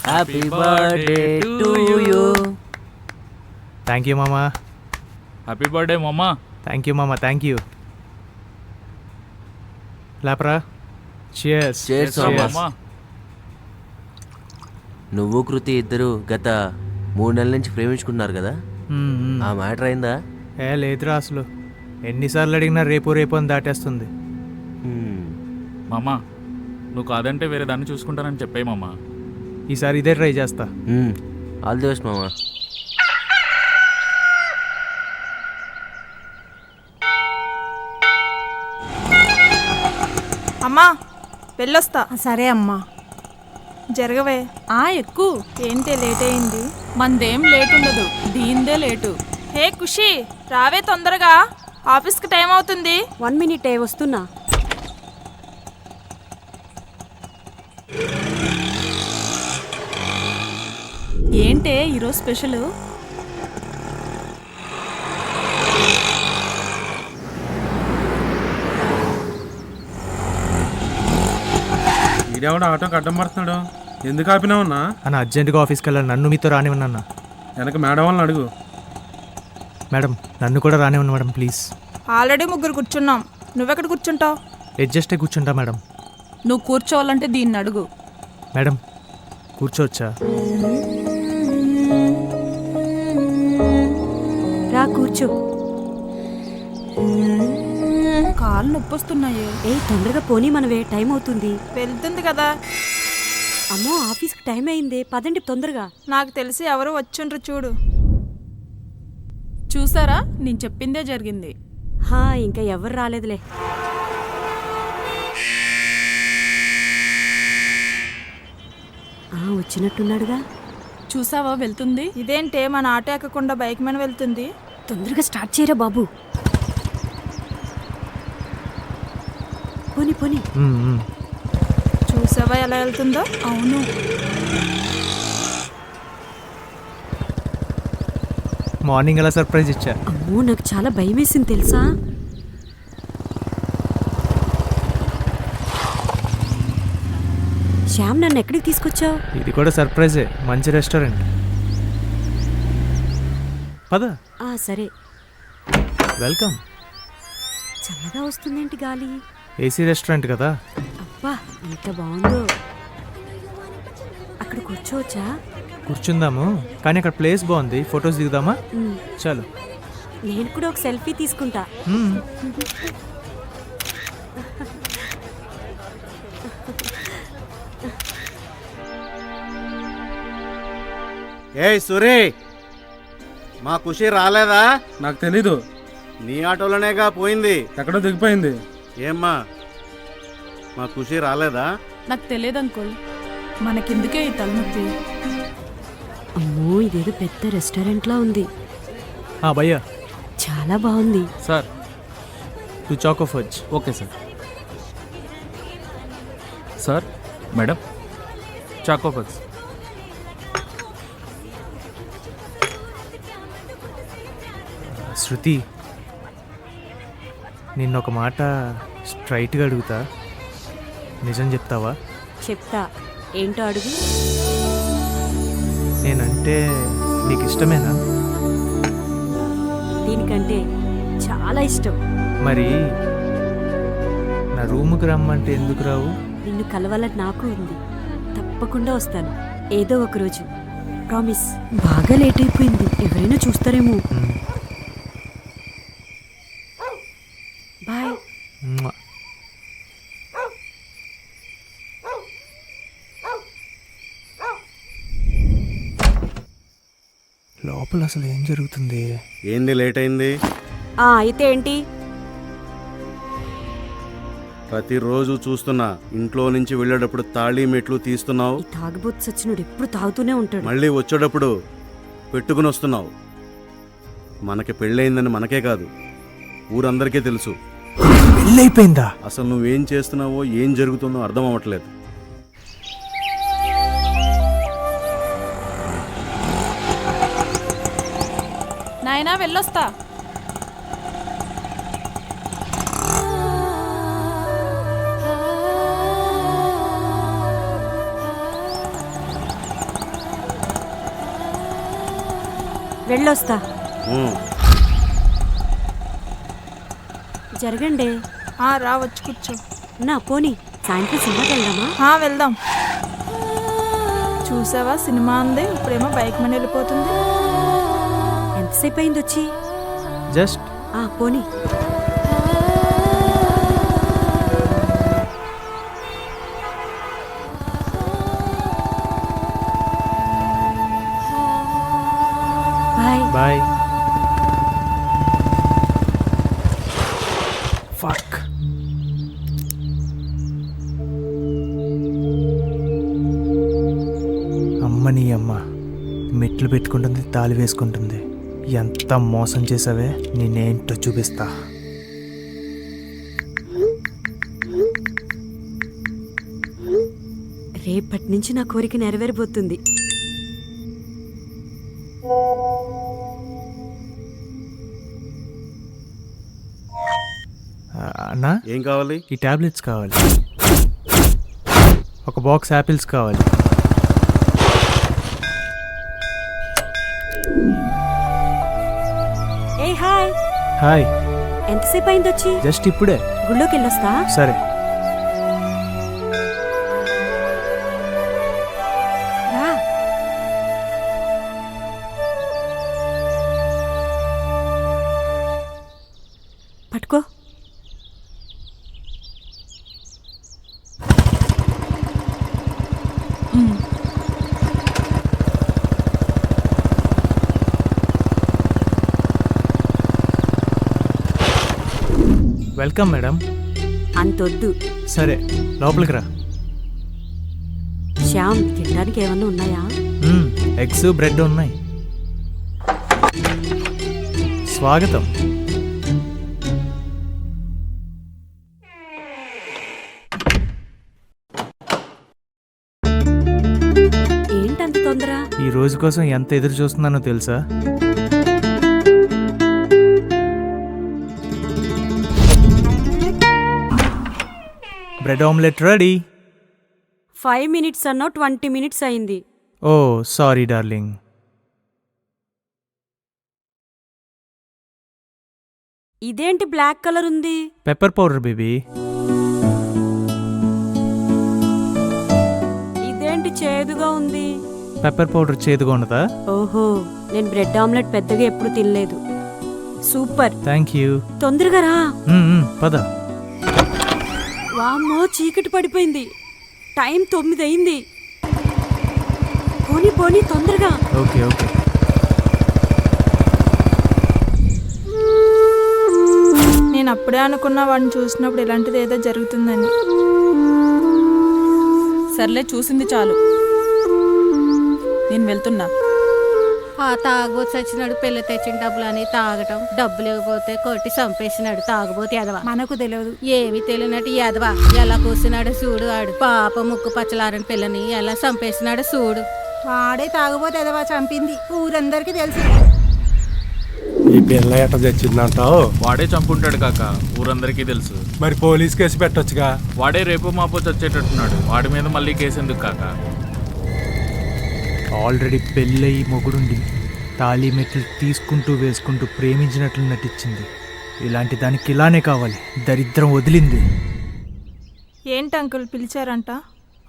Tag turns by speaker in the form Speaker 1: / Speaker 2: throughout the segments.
Speaker 1: Happy birthday to you.
Speaker 2: Thank you మామా.
Speaker 3: Happy birthday మామా.
Speaker 2: Thank you మామా, thank you. లేపరా. Cheers.
Speaker 1: Cheers,
Speaker 3: మామా.
Speaker 1: నువ్వు కృతి ఇద్దరు గత 3 నెలల నుంచి ప్రేమించుకున్నారు కదా, ఆ మ్యాటర్ అయిందా?
Speaker 2: లేదురా, అసలు ఎన్నిసార్లు అడిగినా రేపు రేపు అని దాటేస్తుంది.
Speaker 3: మామా నువ్వు కాదంటే వేరే దాన్ని చూసుకుంటానని చెప్పాయి మామా.
Speaker 2: ఈసారి ఇదే ట్రై చేస్తా.
Speaker 1: ఆల్ ది బెస్ట్ మామా.
Speaker 4: అమ్మా వెళ్ళొస్తా.
Speaker 5: సరే అమ్మా.
Speaker 4: జరగవే.
Speaker 5: ఎక్కువ
Speaker 4: ఏంటి లేట్ అయింది?
Speaker 5: మందేం లేట్ ఉండదు, దీందే లేటు.
Speaker 4: హే ఖుషి, రావే తొందరగా, ఆఫీస్కి టైం అవుతుంది.
Speaker 5: 1 minute వస్తున్నా. ఏంటే ఈరోజు స్పెషల్?
Speaker 6: ఈడెవడ ఆటోకి అడ్డం పడుతున్నాడు, ఎందుకు ఆపినావన్నా?
Speaker 2: అన్న అర్జెంటుగా ఆఫీస్కి వెళ్ళాలి, నన్ను మీతో రానివ్వనన్నా.
Speaker 6: వెనక మేడం వాళ్ళని అడుగు.
Speaker 2: మేడం నన్ను కూడా రానివ్వండి మేడం, ప్లీజ్.
Speaker 4: ఆల్రెడీ 3 కూర్చున్నాం, నువ్వెక్కడ కూర్చుంటావు?
Speaker 2: అడ్జస్టే కూర్చుంటా మేడం.
Speaker 5: నువ్వు కూర్చోవాలంటే దీన్ని అడుగు.
Speaker 2: మేడం కూర్చోవచ్చా?
Speaker 5: రా కూర్చో. కాళ్ళు నొప్పొస్తున్నాయి. తొందరగా పోనీ, మనవే టైం అవుతుంది.
Speaker 4: వెళ్తుంది కదా.
Speaker 5: అమ్మో ఆఫీస్కి టైం అయింది, పదండి తొందరగా.
Speaker 4: నాకు తెలిసి ఎవరు వచ్చుండ్రు చూడు.
Speaker 5: చూసారా, నేను చెప్పిందే జరిగింది. ఇంకా ఎవరు రాలేదులే. వచ్చినట్టున్నాడుగా. చూసావా వెళ్తుంది.
Speaker 4: ఇదేంటే మన ఆటో ఎక్కకుండా బైక్ మీద వెళ్తుంది?
Speaker 5: తొందరగా స్టార్ట్ చేయరా బాబు. పోనీ పోనీ.
Speaker 4: చూసావా ఎలా వెళ్తుందో?
Speaker 5: అవును.
Speaker 2: మార్నింగ్ ఎలా సర్ప్రైజ్ ఇచ్చా?
Speaker 5: అమ్మో నాకు చాలా భయం వేసింది తెలుసా. శ్యామ్ నన్ను ఎక్కడికి తీసుకొచ్చావు?
Speaker 2: ఇది కూడా సర్ప్రైజే, మంచి రెస్టారెంట్. పద.
Speaker 5: సరే.
Speaker 2: వెల్కమ్.
Speaker 5: చల్లగా వస్తుందేంటి గాలి?
Speaker 2: ఏసీ రెస్టారెంట్ కదా.
Speaker 5: అబ్బా ఎంత బాగుందో. అక్కడ కూర్చోవచ్చా?
Speaker 2: కూర్చుందాము, కానీ అక్కడ ప్లేస్ బాగుంది, ఫొటోస్ దిగుదామా? చాలు.
Speaker 5: నేను కూడా ఒక సెల్ఫీ తీసుకుంటా.
Speaker 7: ఏ సురే, మా ఖుషి రాలేదా?
Speaker 6: నాకు తెలీదు.
Speaker 7: నీ ఆటోలోనేగా పోయింది.
Speaker 6: ఎక్కడో దిగిపోయింది.
Speaker 7: ఏమ్మా మా ఖుషి రాలేదా?
Speaker 5: నాకు తెలియదు అంకుల్, మనకెందుకే ఈ తలనొప్పి. అమ్మో ఇదేదో పెద్ద రెస్టారెంట్లా ఉంది.
Speaker 2: భయ్యా
Speaker 5: చాలా బాగుంది.
Speaker 3: సార్
Speaker 2: 2 చాకో ఫజ్.
Speaker 3: Okay sir. సార్ మేడం చాకో ఫజ్.
Speaker 2: శృతి, నిన్నొక మాట స్ట్రైట్గా అడుగుతా, నిజం చెప్తావా?
Speaker 5: చెప్తా. ఏంటో అడుగు.
Speaker 2: నేనంటే నీకు ఇష్టమేనా?
Speaker 5: దీనికంటే చాలా ఇష్టం.
Speaker 2: మరి నా రూముకి రమ్మంటే ఎందుకు రావు?
Speaker 5: నిన్ను కలవాలని నాకు ఉంది, తప్పకుండా వస్తాను ఏదో ఒక రోజు, ప్రామిస్. బాగా లేట్ అయిపోయింది, ఎవరైనా చూస్తారేమో. బాయ్.
Speaker 2: లోపల అసలు ఏం జరుగుతుంది?
Speaker 7: ఏంది లేట్ అయింది?
Speaker 5: అయితే ఏంటి?
Speaker 7: ప్రతిరోజు చూస్తున్నా, ఇంట్లో నుంచి వెళ్ళేటప్పుడు తాళి మెట్లు తీస్తున్నావు.
Speaker 5: ఈ తాగుబోతు సచ్చినోడు ఎప్పుడు తాగుతూనే ఉంటాడు.
Speaker 7: మళ్ళీ వచ్చేటప్పుడు పెట్టుకుని వస్తున్నావు. మనకి పెళ్ళయిందని మనకే కాదు, ఊరందరికీ తెలుసు.
Speaker 2: పెళ్ళైపోయిందా?
Speaker 7: అసలు నువ్వేం చేస్తున్నావో ఏం జరుగుతుందో అర్థం అవ్వట్లేదు.
Speaker 5: నాయనా వెళ్ళొస్తా. వెళ్ళొస్తా.
Speaker 7: ఉమ్.
Speaker 5: జరగండి.
Speaker 4: రా వచ్చి కూర్చో.
Speaker 5: నా పోనీ సాయంత్రం సినిమాకి వెళ్దామా?
Speaker 4: వెళ్దాం. చూసావా సినిమా ఉంది, ఇప్పుడేమో బైక్ మీద వెళ్ళిపోతుంది.
Speaker 5: ఎంతసేపు అయింది వచ్చి?
Speaker 2: జస్ట్
Speaker 5: పోనీ. బాయ్.
Speaker 2: బాయ్. ఫక్. అమ్మని అమ్మ మెట్లు పెట్టుకుంటుంది, తాళి వేసుకుంటుంది. ఎంత మోసం చేసావే, నేనేంటో చూపిస్తా.
Speaker 5: రేపటి నుంచి నా కోరిక నెరవేరబోతుంది.
Speaker 2: అన్నా,
Speaker 7: ఏం కావాలి?
Speaker 2: ఈ టాబ్లెట్స్ కావాలి, ఒక బాక్స్ యాపిల్స్ కావాలి.
Speaker 5: ఏ హాయ్.
Speaker 2: హాయ్.
Speaker 5: ఎంతసేపు అయింది వచ్చి?
Speaker 2: జస్ట్ ఇప్పుడే.
Speaker 5: గుళ్ళోకి వెళ్ళొస్తా.
Speaker 2: సరే.
Speaker 5: రా. పట్టుకో.
Speaker 2: Welcome madam.
Speaker 5: అంతొద్దు.
Speaker 2: సరే లోపలికి రా.
Speaker 5: శ్యామ్, తినడానికి ఏమన్నా ఉన్నాయా?
Speaker 2: ఎగ్స్ బ్రెడ్ ఉన్నాయి. స్వాగతం.
Speaker 5: ఏంటంత తొందర?
Speaker 2: ఈ రోజు కోసం ఎంత ఎదురు చూస్తున్నానో తెలుసా? Bread omelette ready.
Speaker 5: 5 minutes అన్నా 20 minutes అయింది.
Speaker 2: ఓ సారీ డార్లింగ్.
Speaker 5: ఇదేంటి బ్లాక్ కలర్ ఉంది?
Speaker 2: Pepper powder baby.
Speaker 5: ఇదేంటి చేదుగా ఉంది?
Speaker 2: పెప్పర్ పౌడర్ చేదుగా ఉన్నదా?
Speaker 5: ఓహో, నేను బ్రెడ్ ఆమ్లెట్ పెద్దగా ఎప్పుడు తినలేదు. సూపర్.
Speaker 2: Thank you.
Speaker 5: తొందరగా రా.
Speaker 2: పద.
Speaker 5: వామ్మో, చీకటి పడిపోయింది. టైం 9 అయింది. పోనీ పోనీ తొందరగా.
Speaker 2: Okay okay.
Speaker 4: నేను అప్పుడే అనుకున్నా వాడిని చూసినప్పుడు ఇలాంటిది ఏదో జరుగుతుందని.
Speaker 8: సర్లే, చూసింది చాలు, నేను వెళ్తున్నా.
Speaker 9: తాగబోతు చచ్చినాడు, పెళ్లి తెచ్చిన డబ్బులని తాగటం, డబ్బు లేకపోతే కొట్టి చంపేసినాడు. తాగబోతు ఎదవా, మనకు తెలియదు, ఏమి తెలియనట్టు ఎదవా ఎలా కూర్చున్నాడు చూడు. ఆడు పాప ముక్కు పచ్చలారని పిల్లని ఎలా చంపేసినాడు చూడు. వాడే తాగబోతు ఎదవా చంపింది, ఊరందరికీ తెలుసు.
Speaker 6: ఈ పిల్ల ఎట్ట తెచ్చిందంటావు?
Speaker 3: వాడే చంపుంటాడు కాక, ఊరందరికీ తెలుసు.
Speaker 6: మరి పోలీస్ కేసు పెట్టొచ్చుగా.
Speaker 3: వాడే రేపు మాపో చచ్చేటట్టున్నాడు, వాడి మీద మళ్ళీ కేసు ఎందుకు కాక?
Speaker 2: ఆల్రెడీ పెళ్ళయి మొగుడుండి తాళి మెట్లు తీసుకుంటూ వేసుకుంటూ ప్రేమించినట్లు నటించింది. ఇలాంటి దానికి ఇలానే కావాలి. దరిద్రం వదిలింది.
Speaker 4: ఏంటి అంకుల్ పిలిచారంట?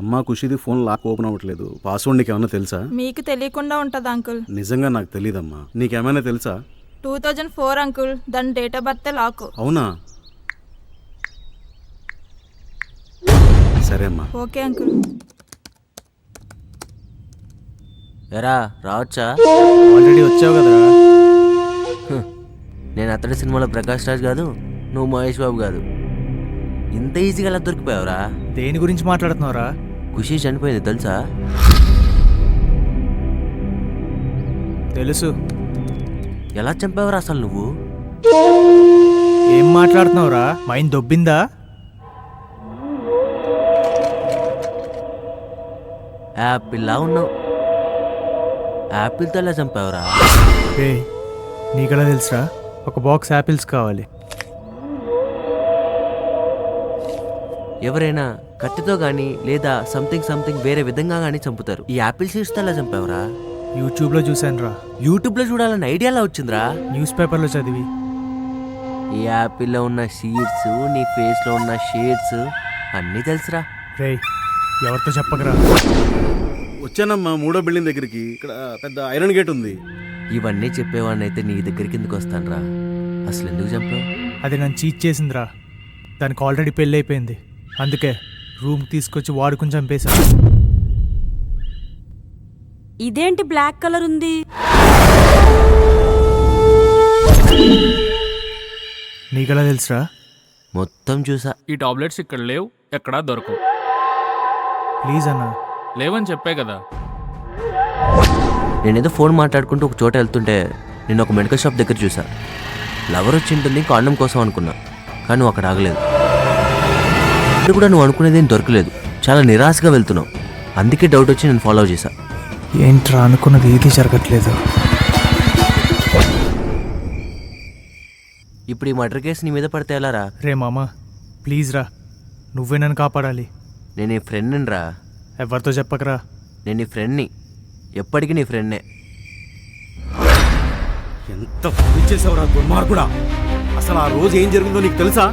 Speaker 7: అమ్మా ఖుషిది ఫోన్ లాక్ ఓపెన్ అవ్వట్లేదు. పాస్వర్డ్ నీకు ఏమన్నా తెలుసా?
Speaker 4: మీకు తెలియకుండా ఉంటది అంకుల్.
Speaker 7: నిజంగా నాకు తెలియదమ్మా. నీకేమైనా తెలుసా?
Speaker 4: 2004 అంకుల్, దాని డేట్ ఆఫ్ బర్త్ లాక్.
Speaker 7: అవునా? సరే అమ్మా.
Speaker 4: Okay uncle.
Speaker 1: ఎరా రావచ్చా?
Speaker 2: ఆల్రెడీ వచ్చావు కదరా.
Speaker 1: నేను అతడి సినిమాలో ప్రకాష్ రాజ్ కాదు, నువ్వు మహేష్ బాబు కాదు. ఇంత ఈజీగా ఎలా దొరికిపోయావురా?
Speaker 2: దేని గురించి మాట్లాడుతున్నావురా?
Speaker 1: ఖుషి చనిపోయింది తెలుసా?
Speaker 2: తెలుసు.
Speaker 1: ఎలా చంపావురా అసలు నువ్వు?
Speaker 2: ఏం మాట్లాడుతున్నావురా? మైండ్ దొబ్బిందా?
Speaker 1: యాపిల్లా ఉన్నావు. యాపిల్తో ఎలా చంపావురా?
Speaker 2: రే, నీకెలా తెలుసురా? ఒక బాక్స్ యాపిల్స్ కావాలి.
Speaker 1: ఎవరైనా కత్తితో కానీ లేదా సంథింగ్ వేరే విధంగా కానీ చంపుతారు. ఈ యాపిల్ సీడ్స్తో ఎలా చంపావురా?
Speaker 2: యూట్యూబ్లో చూశాను రా,
Speaker 1: యూట్యూబ్లో చూడాలన్న ఐడియాలా వచ్చిందిరా?
Speaker 2: న్యూస్ పేపర్లో చదివి.
Speaker 1: ఈ యాపిల్లో ఉన్న షీట్స్, నీ ఫేస్లో ఉన్న షేడ్స్ అన్నీ తెలుసురా.
Speaker 2: రే ఎవరితో చెప్పకరా.
Speaker 7: వచ్చానమ్మా 3వ బిల్డింగ్ దగ్గరికి. ఇక్కడ పెద్ద ఐరన్ గేట్ ఉంది.
Speaker 1: ఇవన్నీ చెప్పేవాడిని అయితే నీ దగ్గరికి ఎందుకు వస్తానురా? అసలు ఎందుకు చంపావు?
Speaker 2: అది నన్ను చీట్ చేసిందిరా. దానికి ఆల్రెడీ పెళ్ళి అయిపోయింది. అందుకే రూమ్ తీసుకొచ్చి వాడుకుని చంపేశా.
Speaker 5: ఇదేంటి బ్లాక్ కలర్ ఉంది?
Speaker 2: నీకెలా తెలుసురా?
Speaker 1: మొత్తం చూసా.
Speaker 3: ఈ టాబ్లెట్స్ ఇక్కడ లేవు, ఎక్కడా దొరకవు.
Speaker 2: ప్లీజ్ అన్న.
Speaker 3: లేవని చెప్పే కదా.
Speaker 1: నేనేదో ఫోన్ మాట్లాడుకుంటూ ఒక చోట వెళ్తుంటే నేను ఒక మెడికల్ షాప్ దగ్గర చూసా. లవర్ వచ్చి ఉంటుంది కాండం కోసం అనుకున్నా, కానీ నువ్వు అక్కడ ఆగలేదు. ఇప్పుడు కూడా నువ్వు అనుకునేది ఏం దొరకలేదు. చాలా నిరాశగా వెళ్తున్నావు. అందుకే డౌట్ వచ్చి నేను ఫాలో చేశా.
Speaker 2: ఏంట్రా అనుకున్నది ఏది జరగట్లేదు.
Speaker 1: ఇప్పుడు ఈ మర్డర్ కేసు నీ మీద పడితే ఎలా రా?
Speaker 2: రే మామ ప్లీజ్ రా, నువ్వే నన్ను కాపాడాలి.
Speaker 1: నేను నీ ఫ్రెండ్ని రా.
Speaker 2: ఎవరితో చెప్పకరా.
Speaker 1: నేను నీ ఫ్రెండ్ని, ఎప్పటికీ నీ ఫ్రెండ్నే.
Speaker 7: ఎంత పని చేసావురా దుర్మార్గుడా! అసలు ఆ రోజు ఏం జరిగిందో నీకు తెలుసా?